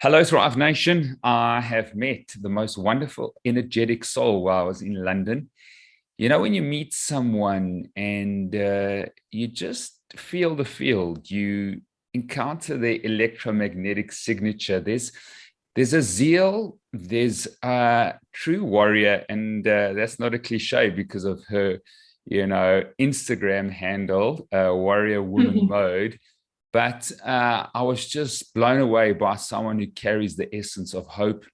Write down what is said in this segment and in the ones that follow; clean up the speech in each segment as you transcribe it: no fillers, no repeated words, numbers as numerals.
Hello, Thrive Nation. I have met the most wonderful, energetic soul while I was in London. You know, when you meet someone and you just feel the field, you encounter their electromagnetic signature. There's a zeal, there's a true warrior, and that's not a cliche because of her, Instagram handle, Warrior Woman Mode. But I was just blown away by someone who carries the essence of hope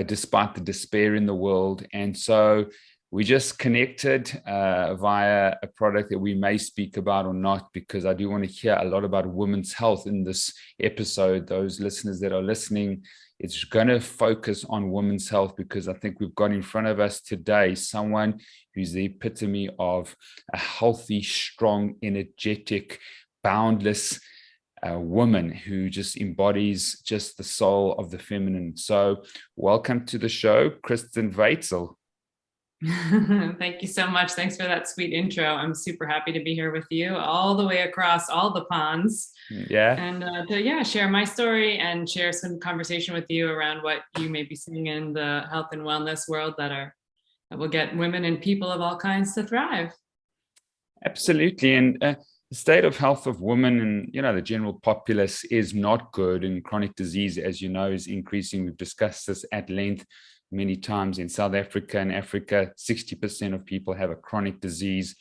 despite the despair in the world. And so we just connected via a product that we may speak about or not, because I do want to hear a lot about women's health in this episode. Those listeners that are listening, it's going to focus on women's health because I think we've got in front of us today someone who's the epitome of a healthy, strong, energetic, boundless woman who just embodies just the soul of the feminine. So welcome to the show, Kristin Weitzel. Thank you so much. Thanks for that sweet intro. I'm super happy to be here with you all the way across all the ponds. Yeah. And to share my story and share some conversation with you around what you may be seeing in the health and wellness world that will get women and people of all kinds to thrive. Absolutely. And the state of health of women and, the general populace is not good, and chronic disease, as you know, is increasing. We've discussed this at length many times. In South Africa and Africa, 60% of people have a chronic disease.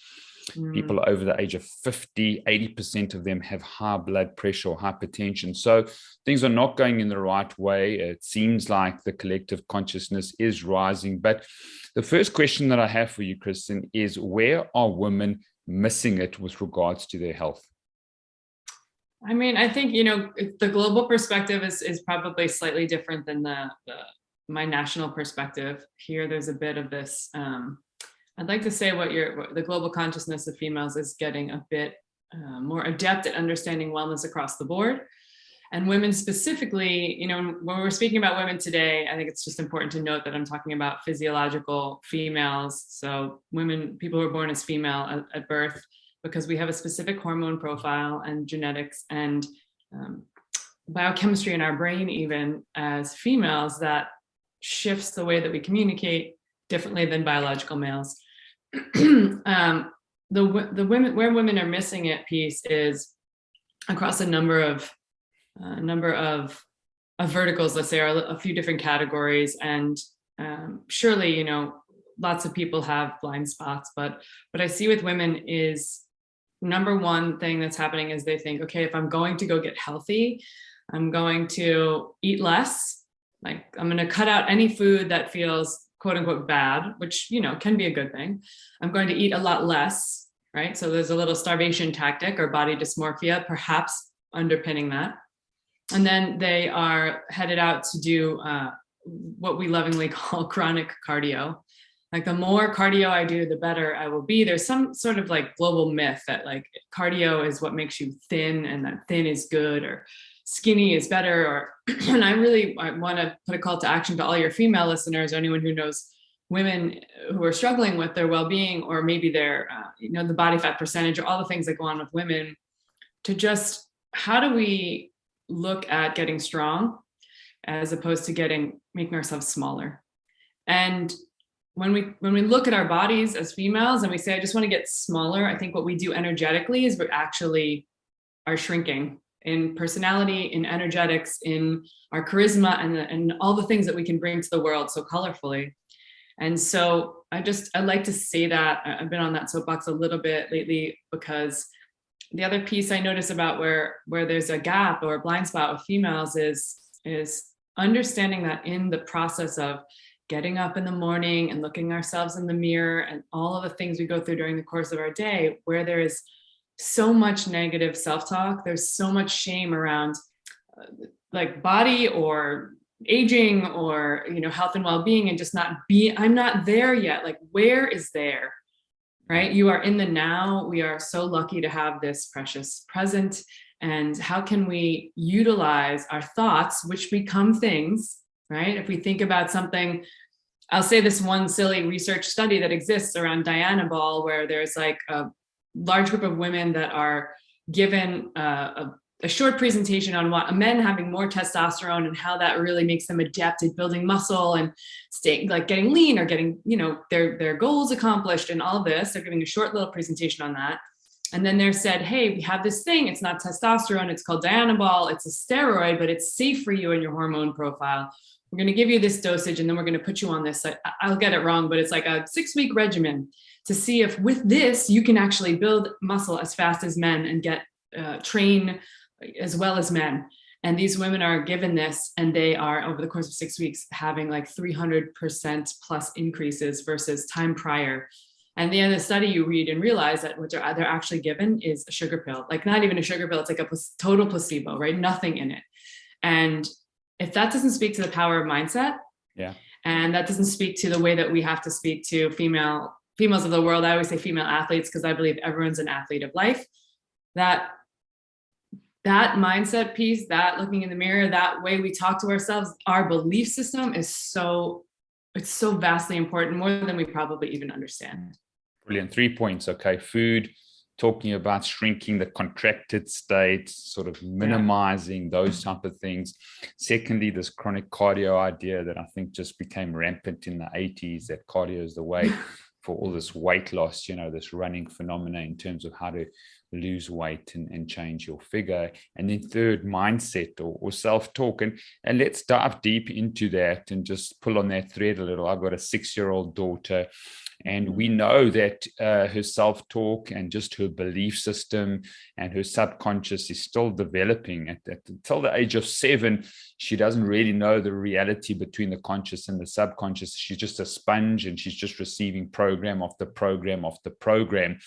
People over the age of 50, 80% of them have high blood pressure or hypertension. So things are not going in the right way. It seems like the collective consciousness is rising. But the first question that I have for you, Kristin, is where are women missing it with regards to their health? I mean, I think, the global perspective is probably slightly different than my national perspective. Here, there's a bit of this. I'd like to say what the global consciousness of females is getting a bit more adept at understanding wellness across the board. And women specifically, when we're speaking about women today, I think it's just important to note that I'm talking about physiological females. So women, people who are born as female at birth, because we have a specific hormone profile and genetics and biochemistry in our brain, even as females, that shifts the way that we communicate differently than biological males. The women, where women are missing it piece is across a number of verticals, let's say, or a few different categories. And surely, lots of people have blind spots, but what I see with women is number one thing that's happening is they think, okay, if I'm going to go get healthy, I'm going to eat less. Like I'm going to cut out any food that feels quote unquote bad, which, can be a good thing. I'm going to eat a lot less, right? So there's a little starvation tactic or body dysmorphia, perhaps underpinning that. And then they are headed out to do what we lovingly call chronic cardio. Like the more cardio I do, the better I will be. There's some sort of like global myth that like cardio is what makes you thin and that thin is good or skinny is better. And I want to put a call to action to all your female listeners, or anyone who knows women who are struggling with their well-being, or maybe their, the body fat percentage, or all the things that go on with women, to just, how do we look at getting strong as opposed to making ourselves smaller? And when we look at our bodies as females and we say, I just want to get smaller, I think what we do energetically is we actually are shrinking in personality, in energetics, in our charisma, and all the things that we can bring to the world so colorfully. And so I like to say that I've been on that soapbox a little bit lately, because the other piece I notice about where there's a gap or a blind spot with females is understanding that in the process of getting up in the morning and looking ourselves in the mirror and all of the things we go through during the course of our day, where there is so much negative self-talk, there's so much shame around like body or aging or, health and well-being, and just I'm not there yet. Like, where is there? Right? You are in the now. We are so lucky to have this precious present. And how can we utilize our thoughts, which become things, right? If we think about something, I'll say this one silly research study that exists around Diana Ball, where there's like a large group of women that are given a a short presentation on what men having more testosterone and how that really makes them adept at building muscle and staying, like getting lean or getting, you know, their goals accomplished and all of this. They're giving a short little presentation on that. And then they're said, hey, we have this thing. It's not testosterone. It's called Dianabol. It's a steroid, but it's safe for you and your hormone profile. We're going to give you this dosage, and then we're going to put you on this. I'll get it wrong, but it's like a 6-week regimen to see if with this, you can actually build muscle as fast as men and get train as well as men. And these women are given this, and they are, over the course of 6 weeks, having like 300% plus increases versus time prior. And the end of the study, you read and realize that what they're actually given is a sugar pill, like not even a sugar pill. It's like a total placebo, right? Nothing in it. And if that doesn't speak to the power of mindset, yeah, and that doesn't speak to the way that we have to speak to females of the world, I always say female athletes, because I believe everyone's an athlete of life, that mindset piece, that looking in the mirror, that way we talk to ourselves, our belief system is it's so vastly important, more than we probably even understand. Brilliant. 3 points. Okay. Food, talking about shrinking the contracted state, sort of minimizing those type of things. Secondly, this chronic cardio idea that I think just became rampant in the 80s, that cardio is the way for all this weight loss, you know, this running phenomena in terms of how to lose weight and change your figure. And then third, mindset or self-talk. And let's dive deep into that and just pull on that thread a little. I've got a 6-year-old daughter, and we know that her self-talk and just her belief system and her subconscious is still developing. Until the age of 7, she doesn't really know the reality between the conscious and the subconscious. She's just a sponge, and she's just receiving program after program after program.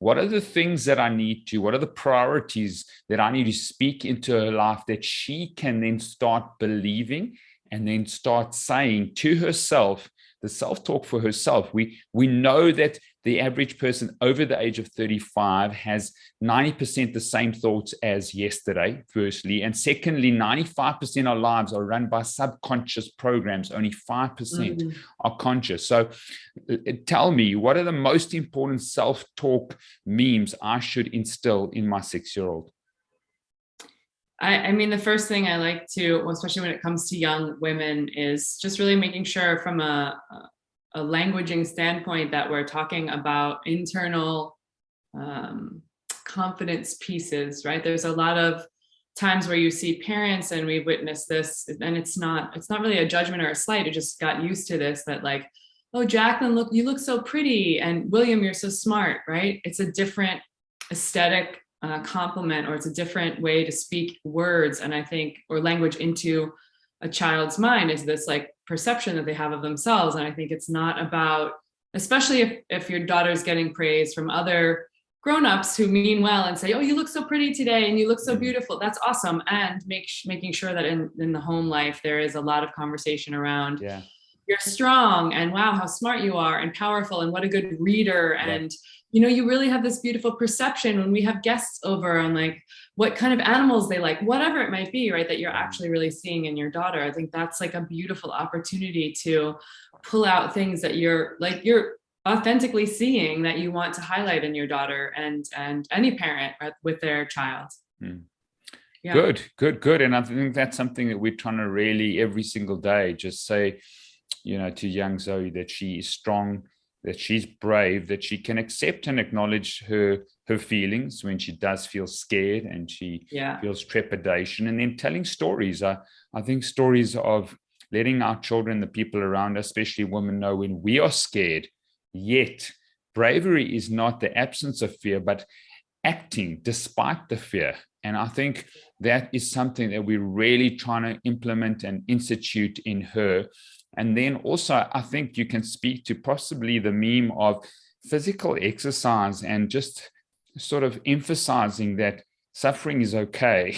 What are the things that I need to, what are the priorities that I need to speak into her life that she can then start believing and then start saying to herself, the self-talk for herself? We know that the average person over the age of 35 has 90% the same thoughts as yesterday, firstly. And secondly, 95% of our lives are run by subconscious programs. Only 5% are conscious. So tell me, what are the most important self-talk memes I should instill in my 6-year-old? I mean, the first thing I like to, especially when it comes to young women, is just really making sure from a languaging standpoint that we're talking about internal confidence pieces, right? There's a lot of times where you see parents, and we've witnessed this, and it's not really a judgment or a slight. It just got used to this, that like, oh, Jacqueline, look, you look so pretty, and William, you're so smart, right? It's a different aesthetic compliment, or it's a different way to speak words, and I think, or language into a child's mind, is this like perception that they have of themselves. And I think it's not about, especially if your daughter's getting praise from other grown-ups who mean well and say, oh, you look so pretty today and you look so beautiful, that's awesome. And making sure that in the home life there is a lot of conversation around, you're strong, and wow, how smart you are, and powerful, and what a good reader, and you know, you really have this beautiful perception when we have guests over on like what kind of animals they like, whatever it might be, right? That you're actually really seeing in your daughter. I think that's like a beautiful opportunity to pull out things that you're authentically seeing, that you want to highlight in your daughter and any parent with their child. Yeah. Good. And I think that's something that we're trying to really every single day just say, you know, to young Zoe, that she is strong, that she's brave, that she can accept and acknowledge her feelings when she does feel scared and she feels trepidation. And then telling stories. I think stories of letting our children, the people around us, especially women, know when we are scared. Yet bravery is not the absence of fear, but acting despite the fear. And I think that is something that we're really trying to implement and institute in her. And then also, I think you can speak to possibly the meme of physical exercise and just sort of emphasizing that suffering is okay.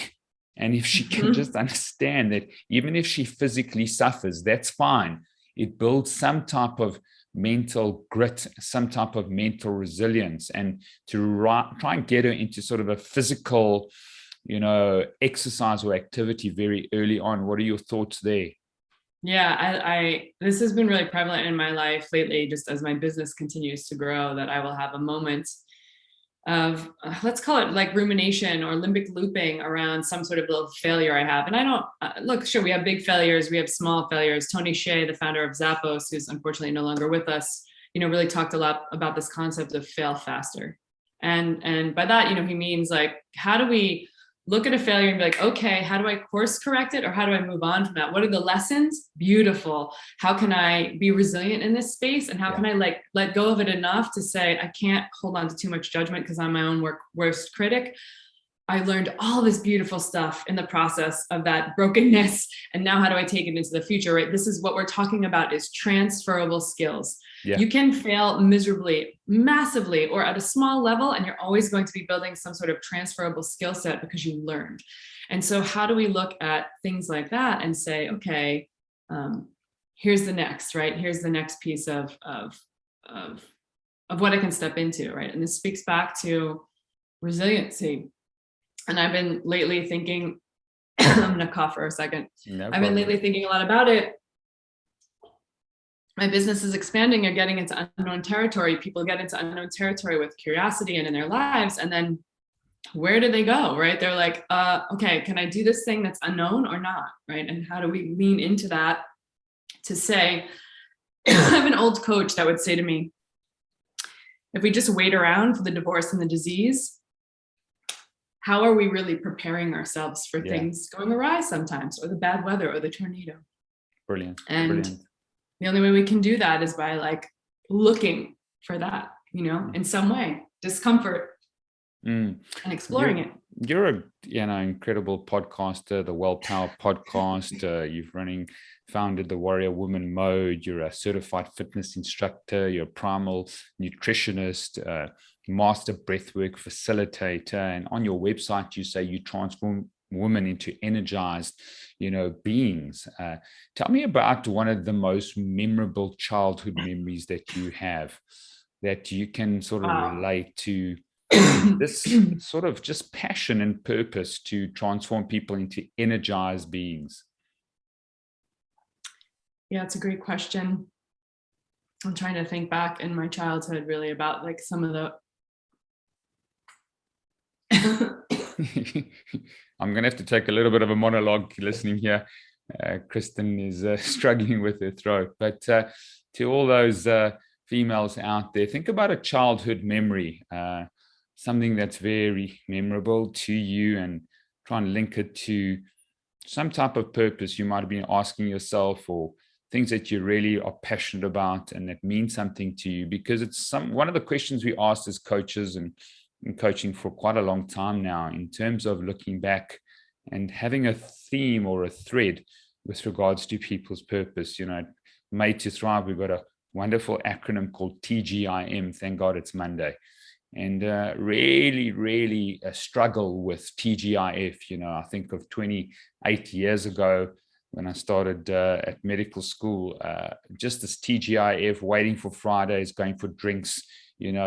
And if she can just understand that even if she physically suffers, that's fine. It builds some type of mental grit, some type of mental resilience, and to try and get her into sort of a physical, you know, exercise or activity very early on. What are your thoughts there? Yeah, I this has been really prevalent in my life lately, just as my business continues to grow, that I will have a moment let's call it like rumination or limbic looping around some sort of little failure I have. And I don't look, sure, we have big failures, we have small failures. Tony Hsieh, the founder of Zappos, who's unfortunately no longer with us, really talked a lot about this concept of fail faster. And by that, he means like, how do we look at a failure and be like, okay, how do I course correct it? Or how do I move on from that? What are the lessons? Beautiful. How can I be resilient in this space? And how can I like let go of it enough to say, I can't hold on to too much judgment because I'm my own worst critic. I learned all this beautiful stuff in the process of that brokenness. And now how do I take it into the future, right? This is what we're talking about, is transferable skills. Yeah. You can fail miserably, massively, or at a small level, and you're always going to be building some sort of transferable skill set because you learned. And so how do we look at things like that and say, okay, here's the next, right? Here's the next piece of what I can step into, right? And this speaks back to resiliency. And I've been lately thinking, I'm gonna cough for a second. No I've been lately thinking a lot about it. My business is expanding and getting into unknown territory. People get into unknown territory with curiosity and in their lives. And then where do they go, right? They're like, okay, can I do this thing that's unknown or not, right? And how do we lean into that to say, I have an old coach that would say to me, if we just wait around for the divorce and the disease, how are we really preparing ourselves for things going awry sometimes, or the bad weather or the tornado? Brilliant. And the only way we can do that is by like looking for that, in some way, discomfort and exploring it. You're a incredible podcaster, the Well Power podcast. You've founded the Warrior Woman Mode. You're a certified fitness instructor. You're a primal nutritionist, master breathwork facilitator. And on your website, you say you transform women into energized, beings. Tell me about one of the most memorable childhood memories that you have, that you can sort of relate to this sort of just passion and purpose to transform people into energized beings. Yeah, it's a great question. I'm trying to think back in my childhood really about like some of the I'm going to have to take a little bit of a monologue listening here. Kristin is struggling with her throat. But to all those females out there, think about a childhood memory, something that's very memorable to you, and try and link it to some type of purpose you might have been asking yourself, or things that you really are passionate about and that mean something to you. Because it's one of the questions we asked as coaches and in coaching for quite a long time now, in terms of looking back and having a theme or a thread with regards to people's purpose. Made to Thrive, we've got a wonderful acronym called TGIM. Thank God it's Monday. And really struggle with TGIF. I think of 28 years ago when I started at medical school, just this TGIF, waiting for Fridays, going for drinks,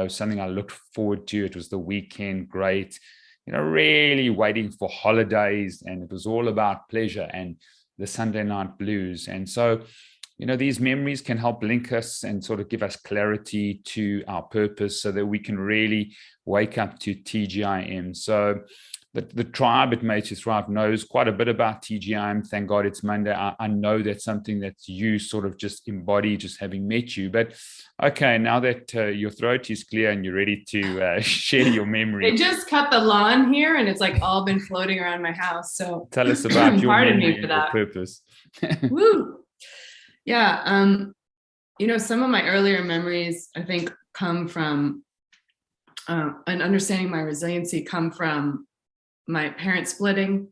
something I looked forward to. It was the weekend, great, really waiting for holidays. And it was all about pleasure and the Sunday night blues. And so, these memories can help link us and sort of give us clarity to our purpose so that we can really wake up to TGIM. So the tribe at Made to Thrive knows quite a bit about TGIM. Thank God it's Monday. I know that's something that you sort of just embody, just having met you. But okay, now that your throat is clear and you're ready to share your memory. They just cut the lawn here and it's like all been floating around my house. So tell us about your memory and your purpose. Woo! Yeah. Some of my earlier memories, I think, come from and understanding my resiliency come from my parents splitting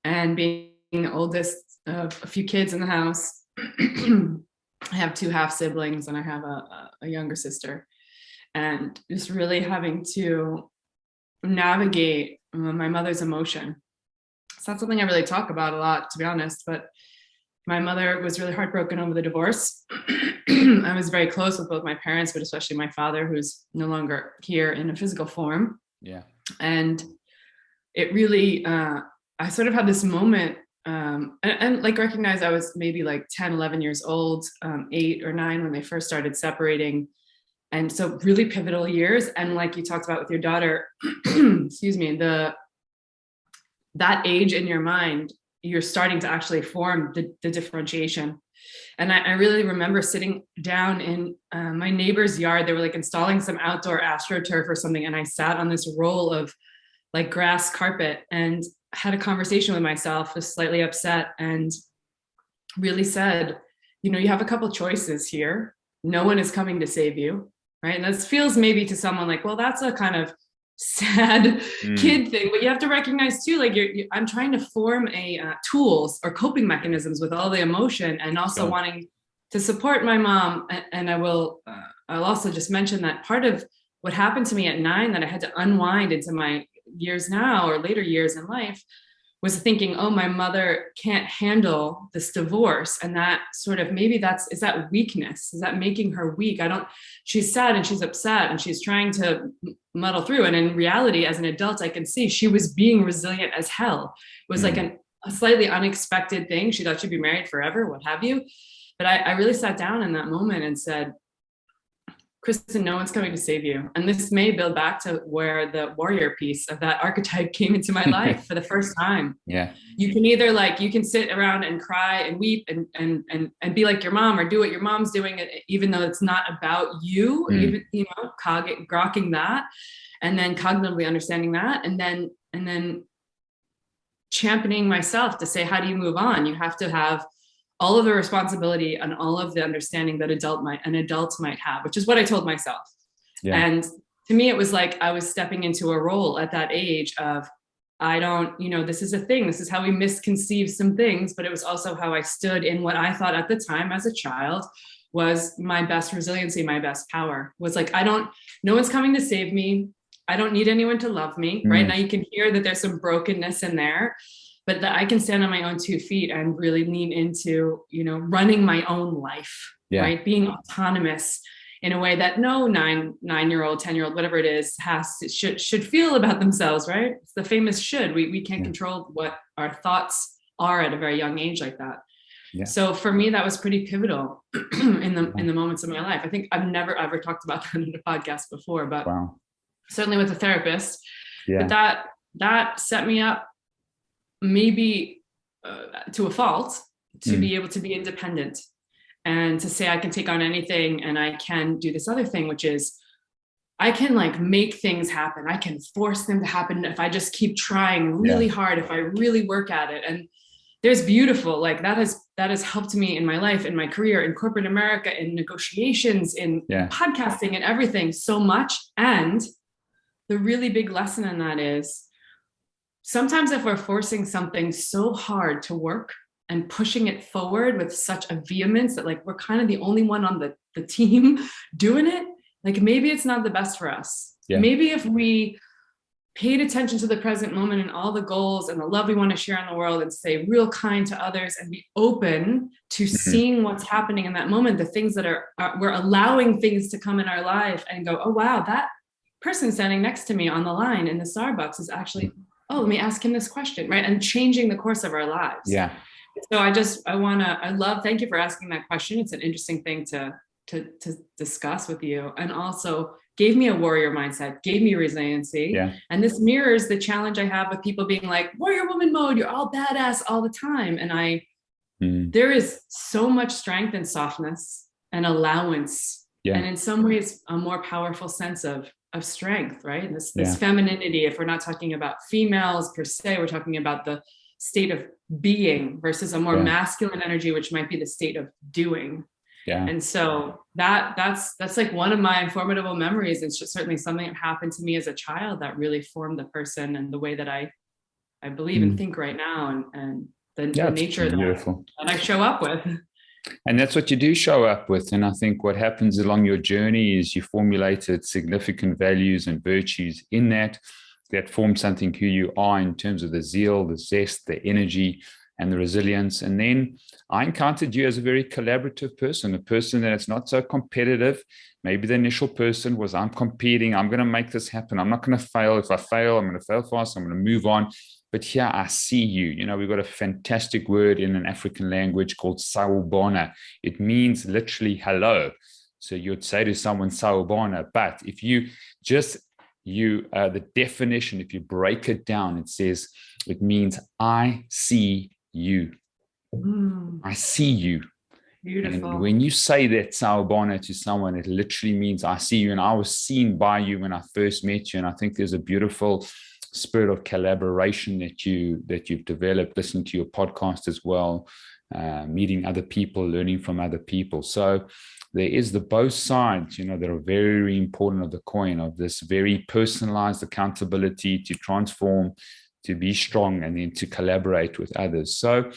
and being the oldest of a few kids in the house. I have 2 half siblings and I have a younger sister, and just really having to navigate my mother's emotion. It's not something I really talk about a lot, to be honest, but my mother was really heartbroken over the divorce. I was very close with both my parents, but especially my father, who's no longer here in a physical form. Yeah. And it really, I sort of had this moment and like recognize I was maybe like 10, 11 years old, 8 or 9 when they first started separating. And so really pivotal years. And like you talked about with your daughter, excuse me, that age in your mind, you're starting to actually form the differentiation. And I really remember sitting down in my neighbor's yard. They were like installing some outdoor astroturf or something. And I sat on this roll of like grass carpet and had a conversation with myself, was slightly upset, and really said, you know, you have a couple choices here. No one is coming to save you, right? And this feels maybe to someone like, well, that's a kind of sad kid thing, but you have to recognize too, like I'm trying to form a tools or coping mechanisms with all the emotion, and also wanting to support my mom. And I'll also just mention that part of what happened to me at 9 that I had to unwind into my years now or later years in life was thinking, oh, my mother can't handle this divorce. And that sort of, maybe is that weakness? Is that making her weak? She's sad and she's upset and she's trying to muddle through. And in reality, as an adult, I can see she was being resilient as hell. It was like a slightly unexpected thing. She thought she'd be married forever, what have you. But I really sat down in that moment and said, Kristin, no one's coming to save you. And this may build back to where the warrior piece of that archetype came into my life for the first time. Yeah. You can either you can sit around and cry and weep and be like your mom, or do what your mom's doing, even though it's not about you, even, you know, grokking that, and then cognitively understanding that, and then championing myself to say, how do you move on? You have to have all of the responsibility and all of the understanding that an adult might have, which is what I told myself. Yeah. And to me, it was like I was stepping into a role at that age of, this is a thing. This is how we misconceive some things, but it was also how I stood in what I thought at the time as a child was my best resiliency, my best power. Was like, no one's coming to save me. I don't need anyone to love me. Right now, you can hear that there's some brokenness in there, but that I can stand on my own 2 feet and really lean into, running my own life, right? Being autonomous in a way that no 9-year-old, 10-year-old, whatever it is, should feel about themselves, right? It's the famous should. We can't control what our thoughts are at a very young age like that. Yeah. So for me, that was pretty pivotal in the moments of my life. I think I've never ever talked about that in a podcast before, but certainly with a therapist. Yeah. But that set me up, maybe to a fault, to be able to be independent and to say I can take on anything, and I can do this other thing, which is I can make things happen. I can force them to happen if I just keep trying really hard, if I really work at it. And there's beautiful, that has helped me in my life, in my career, in corporate America, in negotiations, in podcasting and everything so much. And the really big lesson in that is sometimes if we're forcing something so hard to work and pushing it forward with such a vehemence that we're kind of the only one on the team doing it, maybe it's not the best for us. Yeah. Maybe if we paid attention to the present moment and all the goals and the love we want to share in the world and stay real kind to others and be open to seeing what's happening in that moment, the things that we're allowing things to come in our life and go, oh, wow, that person standing next to me on the line in the Starbucks is actually, oh, let me ask him this question, right? And changing the course of our lives. Yeah. So thank you for asking that question. It's an interesting thing to discuss with you, and also gave me a warrior mindset, gave me resiliency. Yeah. And this mirrors the challenge I have with people being like, warrior woman mode, you're all badass all the time. And there is so much strength and softness and allowance. Yeah. And in some ways, a more powerful sense of strength, right? This femininity, if we're not talking about females per se, we're talking about the state of being versus a more masculine energy, which might be the state of doing. Yeah. And so that's one of my formidable memories. It's just certainly something that happened to me as a child that really formed the person and the way that I believe and think right now, and the nature that I show up with. And that's what you do show up with. And I think what happens along your journey is you formulated significant values and virtues in that form something who you are in terms of the zeal, the zest, the energy, and the resilience. And then I encountered you as a very collaborative person, a person that is not so competitive. Maybe the initial person was, I'm competing, I'm going to make this happen, I'm not going to fail. If I fail, I'm going to fail fast, I'm going to move on. But here I see you. We've got a fantastic word in an African language called sawubona. It means literally hello. So you'd say to someone sawubona, but if you just the definition, if you break it down, it means I see you. I see you. Beautiful. And when you say that sawubona to someone, it literally means I see you. And I was seen by you when I first met you. And I think there's a beautiful spirit of collaboration that you've developed, listening to your podcast as well, meeting other people, learning from other people. So there is the both sides, that are very important of the coin, of this very personalized accountability to transform, to be strong, and then to collaborate with others. So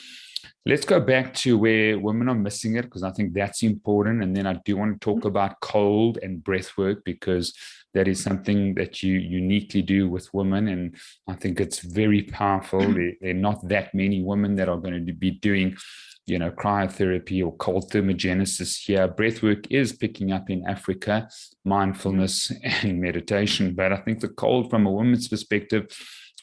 let's go back to where women are missing it, because I think that's important. And then I do want to talk about cold and breath work, because that is something that you uniquely do with women. And I think it's very powerful. There are not that many women that are going to be doing, cryotherapy or cold thermogenesis here. Breathwork is picking up in Africa, mindfulness and meditation. But I think the cold, from a woman's perspective,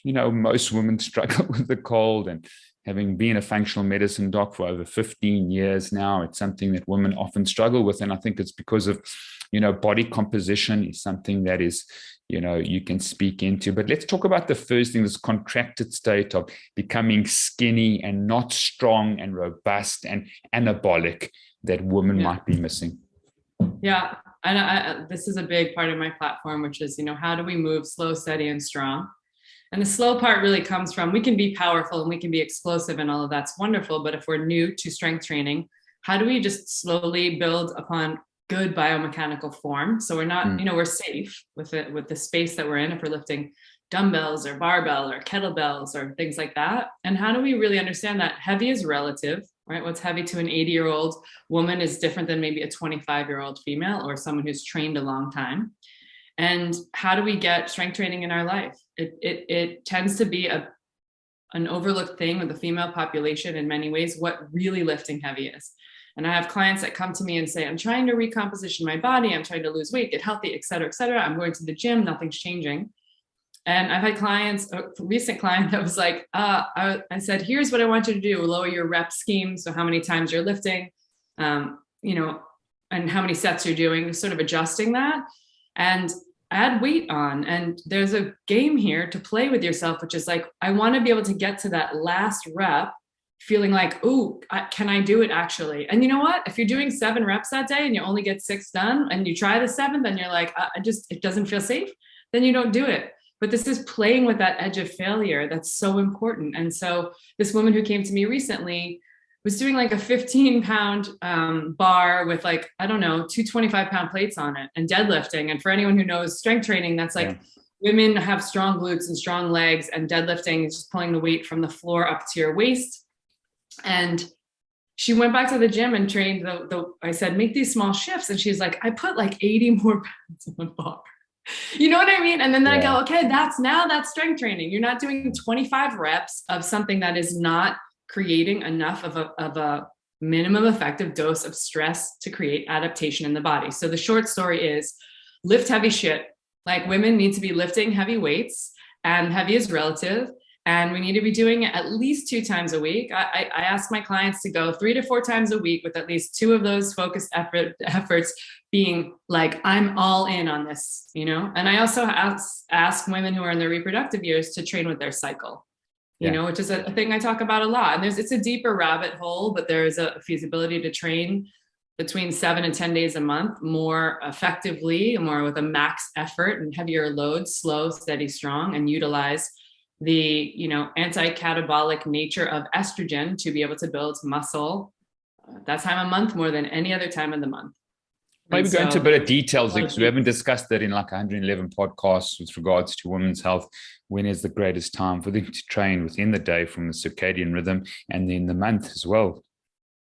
most women struggle with the cold. And having been a functional medicine doc for over 15 years now, it's something that women often struggle with. And I think it's because of, body composition is something that is, you can speak into. But let's talk about the first thing, this contracted state of becoming skinny and not strong and robust and anabolic that women might be missing. Yeah. And this is a big part of my platform, which is, how do we move slow, steady, and strong? And the slow part really comes from, we can be powerful and we can be explosive and all of that's wonderful. But if we're new to strength training, how do we just slowly build upon good biomechanical form? So we're not, we're safe with it, with the space that we're in, if we're lifting dumbbells or barbell or kettlebells or things like that. And how do we really understand that heavy is relative, right? What's heavy to an 80-year-old woman is different than maybe a 25-year-old female or someone who's trained a long time. And how do we get strength training in our life? It tends to be an overlooked thing with the female population in many ways, what really lifting heavy is. And I have clients that come to me and say, I'm trying to recomposition my body. I'm trying to lose weight, get healthy, et cetera, et cetera. I'm going to the gym, nothing's changing. And I've had clients, a recent client that was like, I said, here's what I want you to do. Lower your rep scheme. So how many times you're lifting, and how many sets you're doing, sort of adjusting that. And add weight on. And there's a game here to play with yourself, which is like, I want to be able to get to that last rep feeling like, ooh, can I do it actually? And you know what? If you're doing 7 reps that day and you only get 6 done and you try the 7th and you're like, it doesn't feel safe, then you don't do it. But this is playing with that edge of failure. That's so important. And so this woman who came to me recently was doing like a 15-pound bar with 2 25-pound plates on it and deadlifting. And for anyone who knows strength training, that's women have strong glutes and strong legs, and deadlifting is just pulling the weight from the floor up to your waist. And she went back to the gym and trained I said, make these small shifts. And she's like, I put 80 more pounds on the bar. You know what I mean? And then I go, okay, that's strength training. You're not doing 25 reps of something that is not creating enough of a minimum effective dose of stress to create adaptation in the body. So the short story is lift heavy shit. Women need to be lifting heavy weights, and heavy is relative. And we need to be doing it at least 2 times a week. I ask my clients to go 3 to 4 times a week with at least 2 of those focused efforts being I'm all in on this, And I also ask women who are in their reproductive years to train with their cycle, which is a thing I talk about a lot. And it's a deeper rabbit hole, but there is a feasibility to train between 7 and 10 days a month more effectively, more with a max effort and heavier loads, slow, steady, strong, and utilize the anti-catabolic nature of estrogen to be able to build muscle that time of month more than any other time of the month. Maybe go into a bit of details, because we haven't discussed that in 111 podcasts with regards to women's health. When is the greatest time for them to train within the day from the circadian rhythm, and then the month as well?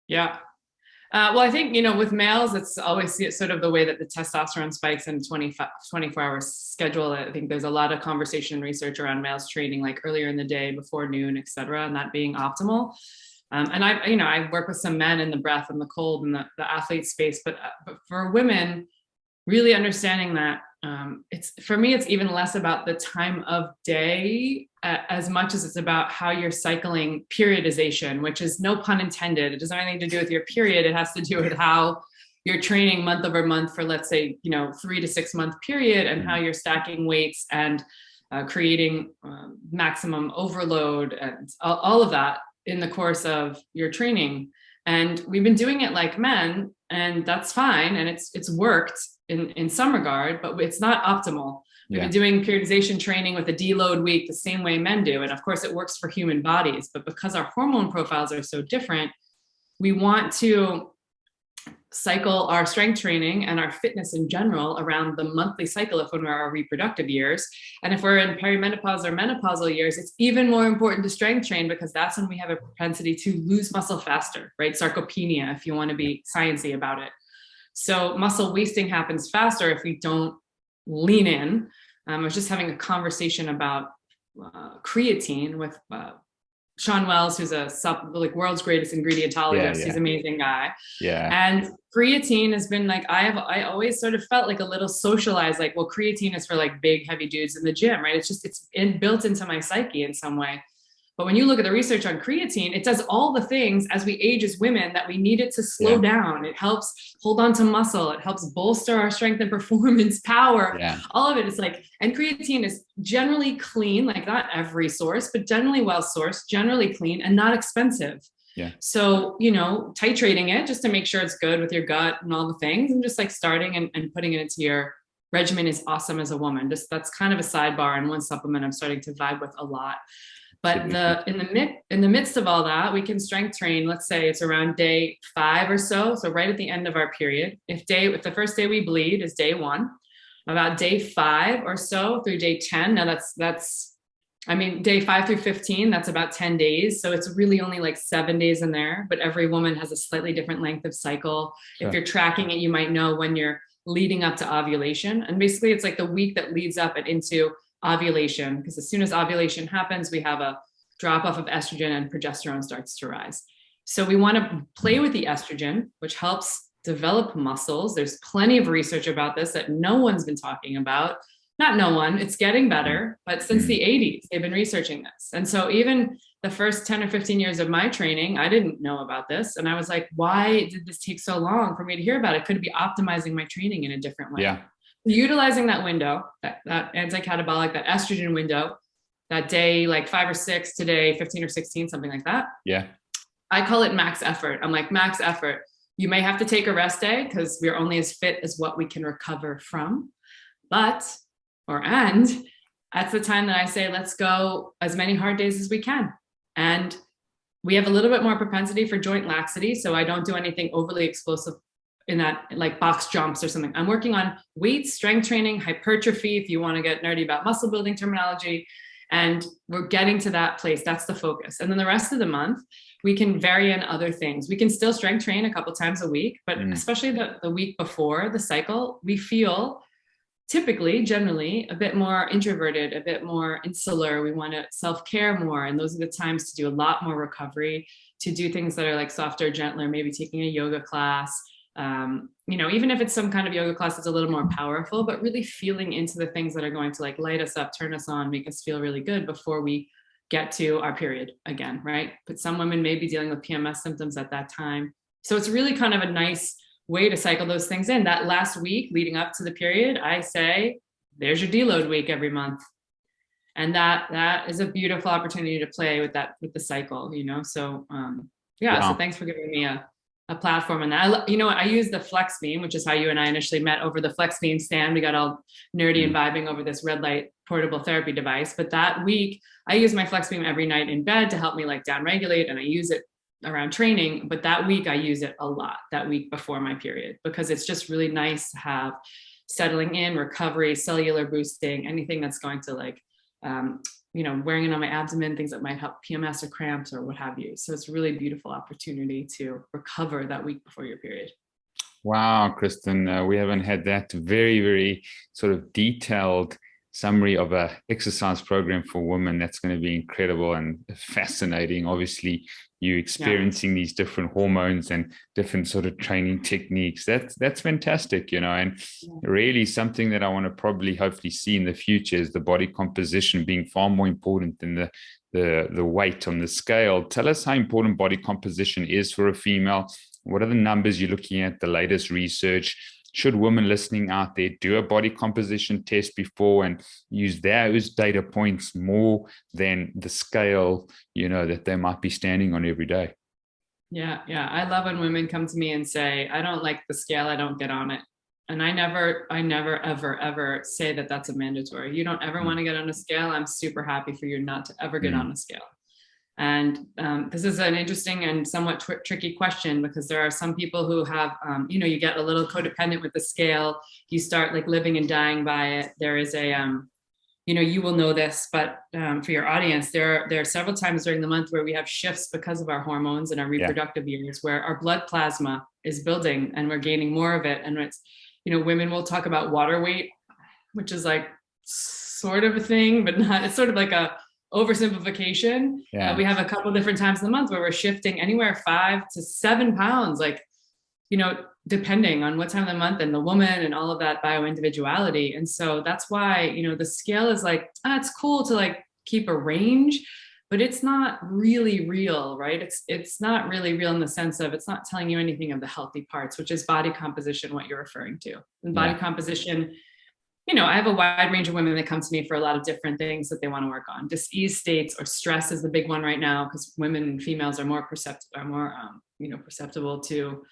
Yeah. Well, I think, with males, it's always sort of the way that the testosterone spikes in 24-hour schedule. I think there's a lot of conversation and research around males training earlier in the day, before noon, et cetera, and that being optimal. And I work with some men in the breath and the cold and the athlete space, but for women, really understanding that for me, it's even less about the time of day as much as it's about how you're cycling periodization, which is no pun intended. It doesn't have anything to do with your period. It has to do with how your training month over month for, let's say, 3 to 6 month period, and how you're stacking weights and creating maximum overload and all of that in the course of your training. And we've been doing it like men, and that's fine. And it's worked in some regard, but it's not optimal. We've been doing periodization training with a deload week the same way men do. And of course, it works for human bodies. But because our hormone profiles are so different, we want to cycle our strength training and our fitness in general around the monthly cycle of when we're our reproductive years. And if we're in perimenopause or menopausal years, it's even more important to strength train, because that's when we have a propensity to lose muscle faster, right? Sarcopenia, if you want to be sciencey about it. So muscle wasting happens faster if we don't lean in. I was just having a conversation about creatine with Sean Wells, who's a world's greatest ingredientologist. He's an amazing guy. And creatine has been like, I always sort of felt like a little socialized, like, well, creatine is for like big, heavy dudes in the gym, right? It's built into my psyche in some way. But when you look at the research on creatine, it does all the things as we age as women that we need it to slow down. It helps hold on to muscle. It helps bolster our strength and performance power. All of it is like, and creatine is generally clean, like not every source, but generally well sourced, generally clean, and not expensive. So, titrating it just to make sure it's good with your gut and all the things, and just like starting and putting it into your regimen is awesome as a woman. Just that's kind of a sidebar and one supplement I'm starting to vibe with a lot. But in the midst of all that, we can strength train. Let's say it's around day 5 or so. So right at the end of our period, if the first day we bleed is day 1, about day 5 or so through day 10. Now day 5 through 15, that's about 10 days. So it's really only like 7 days in there, but every woman has a slightly different length of cycle. If you're tracking it, you might know when you're leading up to ovulation. And basically it's like the week that leads up and into ovulation, because as soon as ovulation happens, we have a drop off of estrogen and progesterone starts to rise. So we want to play with the estrogen, which helps develop muscles. There's plenty of research about this that no one's been talking about. Not no one, it's getting better, but since the 80s, they've been researching this. And so even the first 10 or 15 years of my training, I didn't know about this. And I was like, why did this take so long for me to hear about it? Could it be optimizing my training in a different way? Utilizing that window, that anti-catabolic, that estrogen window, that day like 5 or 6 to day 15 or 16, something like that. I call it max effort. I'm like, max effort. You may have to take a rest day because we're only as fit as what we can recover from. That's the time that I say, let's go as many hard days as we can. And we have a little bit more propensity for joint laxity. So I don't do anything overly explosive in that, like box jumps or something. I'm working on weight, strength training, hypertrophy, if you want to get nerdy about muscle building terminology. And we're getting to that place. That's the focus. And then the rest of the month, we can vary in other things. We can still strength train a couple times a week, but especially the week before the cycle, we feel typically, generally, a bit more introverted, a bit more insular. We want to self-care more. And those are the times to do a lot more recovery, to do things that are like softer, gentler, maybe taking a yoga class, even if it's some kind of yoga class that's a little more powerful, but really feeling into the things that are going to like light us up, turn us on, make us feel really good before we get to our period again, right? But some women may be dealing with PMS symptoms at that time. So it's really kind of a nice way to cycle those things in. That last week leading up to the period, I say, there's your deload week every month. And that is a beautiful opportunity to play with that, with the cycle, So, So thanks for giving me a platform on that. I use the Flex Beam, which is how you and I initially met, over the Flex Beam stand. We got all nerdy and vibing over this red light portable therapy device. But that week, I use my Flex Beam every night in bed to help me like down regulate, and I use it around training. But that week, I use it a lot, that week before my period, because it's just really nice to have settling in, recovery, cellular boosting, anything that's going to like, wearing it on my abdomen, things that might help PMS or cramps or what have you. So it's a really beautiful opportunity to recover that week before your period. Wow, Kristin, we haven't had that very, very sort of detailed summary of a exercise program for women. That's going to be incredible and fascinating. Obviously, you experiencing these different hormones and different sort of training techniques. That's fantastic, and really something that I want to probably hopefully see in the future is the body composition being far more important than the weight on the scale. Tell us how important body composition is for a female, What are the numbers you're looking at, the latest research? Should women listening out there do a body composition test before and use those data points more than the scale, that they might be standing on every day? Yeah. Yeah. I love when women come to me and say, I don't like the scale. I don't get on it. And I never, ever, ever say that that's a mandatory. You don't ever want to get on a scale. I'm super happy for you not to ever get on a scale. And this is an interesting and somewhat tricky question, because there are some people who have, you get a little codependent with the scale. You start like living and dying by it. There is a, you will know this, but for your audience, there are several times during the month where we have shifts because of our hormones and our reproductive years, where our blood plasma is building and we're gaining more of it. And it's, women will talk about water weight, which is like sort of a thing, but not, it's sort of like a oversimplification. We have a couple different times in the month where we're shifting anywhere 5 to 7 pounds, like, depending on what time of the month and the woman and all of that bio-individuality. And so that's why, the scale is like, it's cool to like keep a range, but it's not really real, right? It's not really real in the sense of, it's not telling you anything of the healthy parts, which is body composition, what you're referring to. And body composition, I have a wide range of women that come to me for a lot of different things that they want to work on. Dis-ease states or stress is the big one right now, because women and females are more perceptible to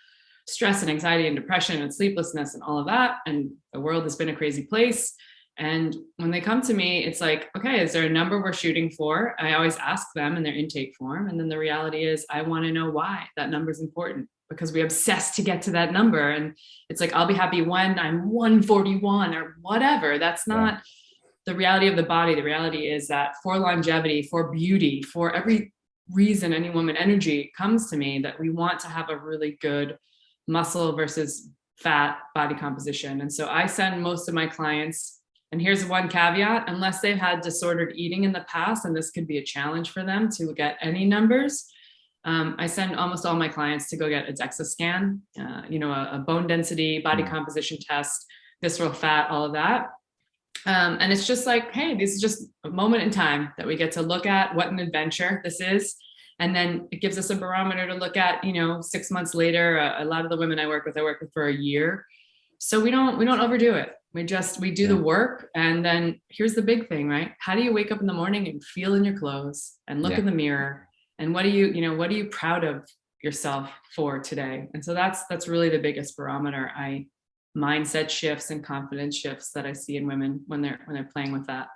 stress and anxiety and depression and sleeplessness and all of that. And the world has been a crazy place. And when they come to me, it's like, okay, is there a number we're shooting for? I always ask them in their intake form. And then the reality is, I want to know why that number is important, because we obsess to get to that number. And it's like, I'll be happy when I'm 141 or whatever. That's not the reality of the body. The reality is that for longevity, for beauty, for every reason any woman energy comes to me, that we want to have a really good muscle versus fat body composition. And so I send most of my clients, and here's one caveat, unless they've had disordered eating in the past, and this could be a challenge for them to get any numbers, I send almost all my clients to go get a DEXA scan, a bone density, body composition test, visceral fat, all of that. And it's just like, hey, this is just a moment in time that we get to look at what an adventure this is. And then it gives us a barometer to look at, 6 months later. A lot of the women I work with for a year. So we don't overdo it. We do the work. And then here's the big thing, right? How do you wake up in the morning and feel in your clothes and look in the mirror? And what are you proud of yourself for today? And so that's really the biggest barometer. Mindset shifts and confidence shifts that I see in women when they're playing with that.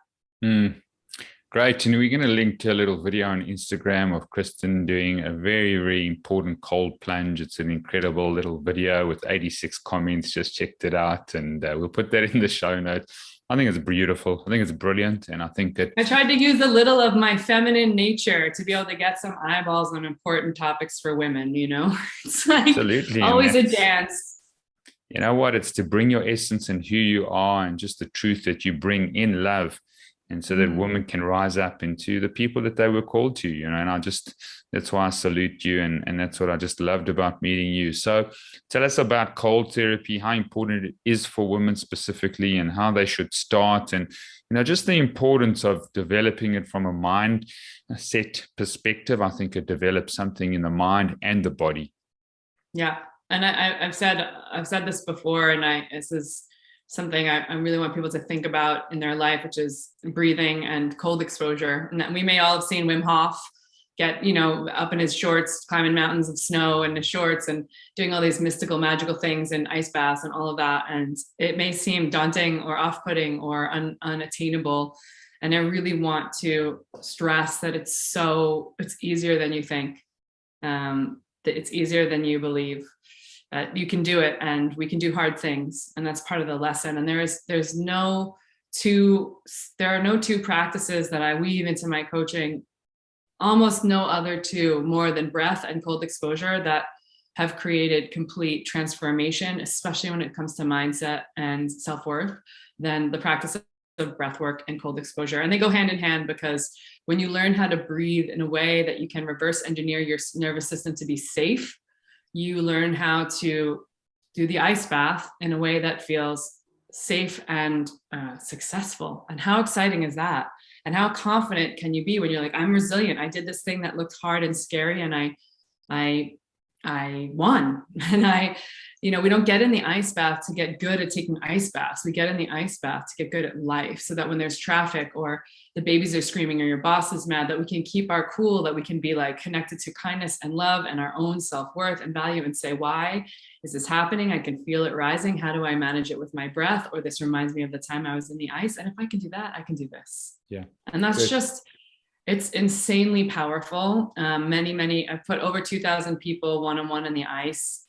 Great. And we're going to link to a little video on Instagram of Kristin doing a very, very important cold plunge. It's an incredible little video with 86 comments. Just checked it out, and we'll put that in the show notes. I think it's beautiful. I think it's brilliant. And I think that I tried to use a little of my feminine nature to be able to get some eyeballs on important topics for women, It's like absolutely always a dance. You know what? It's to bring your essence and who you are and just the truth that you bring in love. And so that women can rise up into the people that they were called to, and that's why I salute you. And that's what I just loved about meeting you. So tell us about cold therapy, how important it is for women specifically, and how they should start, and, just the importance of developing it from a mindset perspective. I think it develops something in the mind and the body. Yeah. And I've said this before, and this is something I really want people to think about in their life, which is breathing and cold exposure. And that we may all have seen Wim Hof get, up in his shorts, climbing mountains of snow in his shorts and doing all these mystical, magical things and ice baths and all of that. And it may seem daunting or off-putting or unattainable. And I really want to stress that it's easier than you think. That it's easier than you believe. You can do it, and we can do hard things, and that's part of the lesson. And there are no two practices that I weave into my coaching, almost no other two, more than breath and cold exposure, that have created complete transformation, especially when it comes to mindset and self-worth, than the practice of breath work and cold exposure. And they go hand in hand, because when you learn how to breathe in a way that you can reverse engineer your nervous system to be safe, you learn how to do the ice bath in a way that feels safe and successful. And how exciting is that? And how confident can you be when you're like, I'm resilient. I did this thing that looked hard and scary, and I I won. And we don't get in the ice bath to get good at taking ice baths. We get in the ice bath to get good at life, so that when there's traffic or the babies are screaming or your boss is mad, that we can keep our cool, that we can be like connected to kindness and love and our own self-worth and value, and say, why is this happening? I can feel it rising. How do I manage it with my breath? Or this reminds me of the time I was in the ice. And if I can do that, I can do this. Yeah. And that's just, it's insanely powerful. I've put over 2,000 people one-on-one in the ice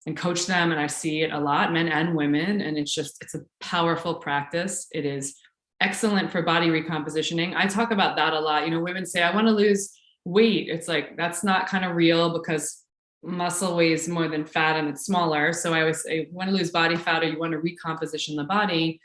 and coach them. And I see it a lot, men and women. And it's a powerful practice. It is excellent for body recompositioning. I talk about that a lot. Women say, I want to lose weight. It's like, that's not kind of real, because muscle weighs more than fat and it's smaller. So I always say, you want to lose body fat or you want to recomposition the body.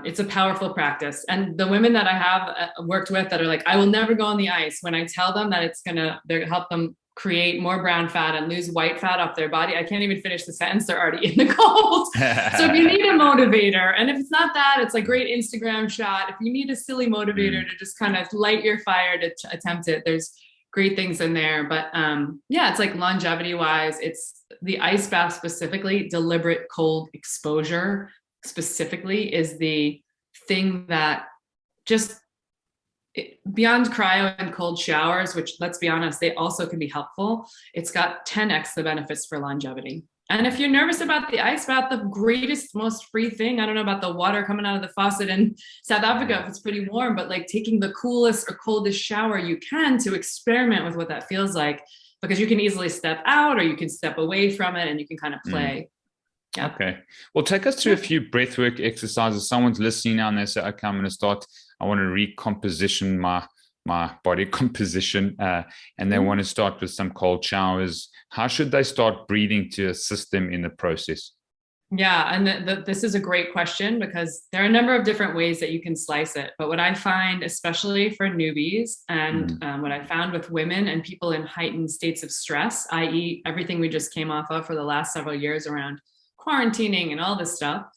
It's a powerful practice. And the women that I have worked with that are like, I will never go on the ice, when I tell them that it's going to help them create more brown fat and lose white fat off their body, I can't even finish the sentence. They're already in the cold. So if you need a motivator, and if it's not that, it's a great Instagram shot. If you need a silly motivator to just kind of light your fire to attempt it, there's great things in there. But it's like longevity wise, it's the ice bath specifically, deliberate cold exposure specifically is the thing that just beyond cryo and cold showers, which, let's be honest, they also can be helpful. It's got 10x the benefits for longevity. And if you're nervous about the ice bath, the greatest, most free thing, I don't know about the water coming out of the faucet in South Africa if it's pretty warm, but like taking the coolest or coldest shower you can to experiment with what that feels like, because you can easily step out or you can step away from it and you can kind of play. Yeah. Okay. Well, take us through a few breathwork exercises. Someone's listening now and they say, okay, I'm going to start. I want to recomposition my body composition, and they want to start with some cold showers. How should they start breathing to assist them in the process? Yeah. And this is a great question, because there are a number of different ways that you can slice it. But what I find, especially for newbies, and what I found with women and people in heightened states of stress, i.e. everything we just came off of for the last several years around quarantining and all this stuff,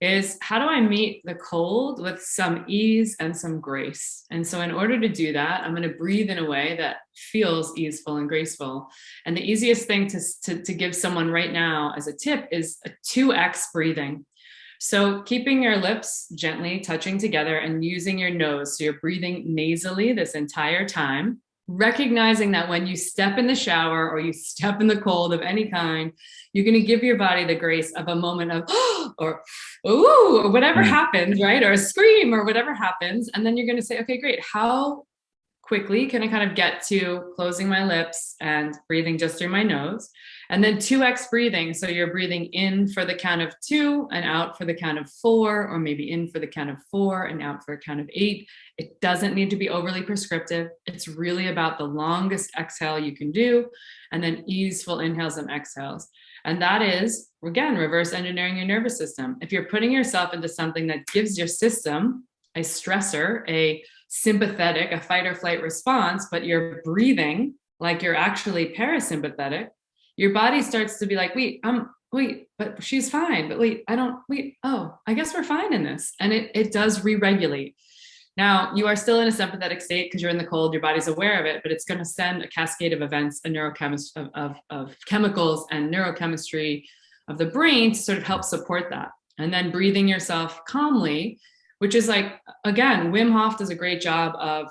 is how do I meet the cold with some ease and some grace? And so in order to do that, I'm going to breathe in a way that feels easeful and graceful. And the easiest thing to give someone right now as a tip is a 2x breathing. So keeping your lips gently touching together and using your nose. So you're breathing nasally this entire time, recognizing that when you step in the shower or you step in the cold of any kind, you're going to give your body the grace of a moment of, or, ooh, or whatever happens, right? Or a scream or whatever happens. And then you're going to say, okay, great. How quickly can I kind of get to closing my lips and breathing just through my nose? And then 2x breathing. So you're breathing in for the count of 2 and out for the count of 4, or maybe in for the count of 4 and out for a count of 8. It doesn't need to be overly prescriptive. It's really about the longest exhale you can do, and then easeful inhales and exhales. And that is, again, reverse engineering your nervous system. If you're putting yourself into something that gives your system a stressor, a sympathetic, a fight or flight response, but you're breathing like you're actually parasympathetic, your body starts to be like, wait, but she's fine. But I guess we're fine in this. And it does re-regulate. Now, you are still in a sympathetic state because you're in the cold, your body's aware of it, but it's going to send a cascade of events, of chemicals and neurochemistry of the brain to sort of help support that. And then breathing yourself calmly, which is like, again, Wim Hof does a great job of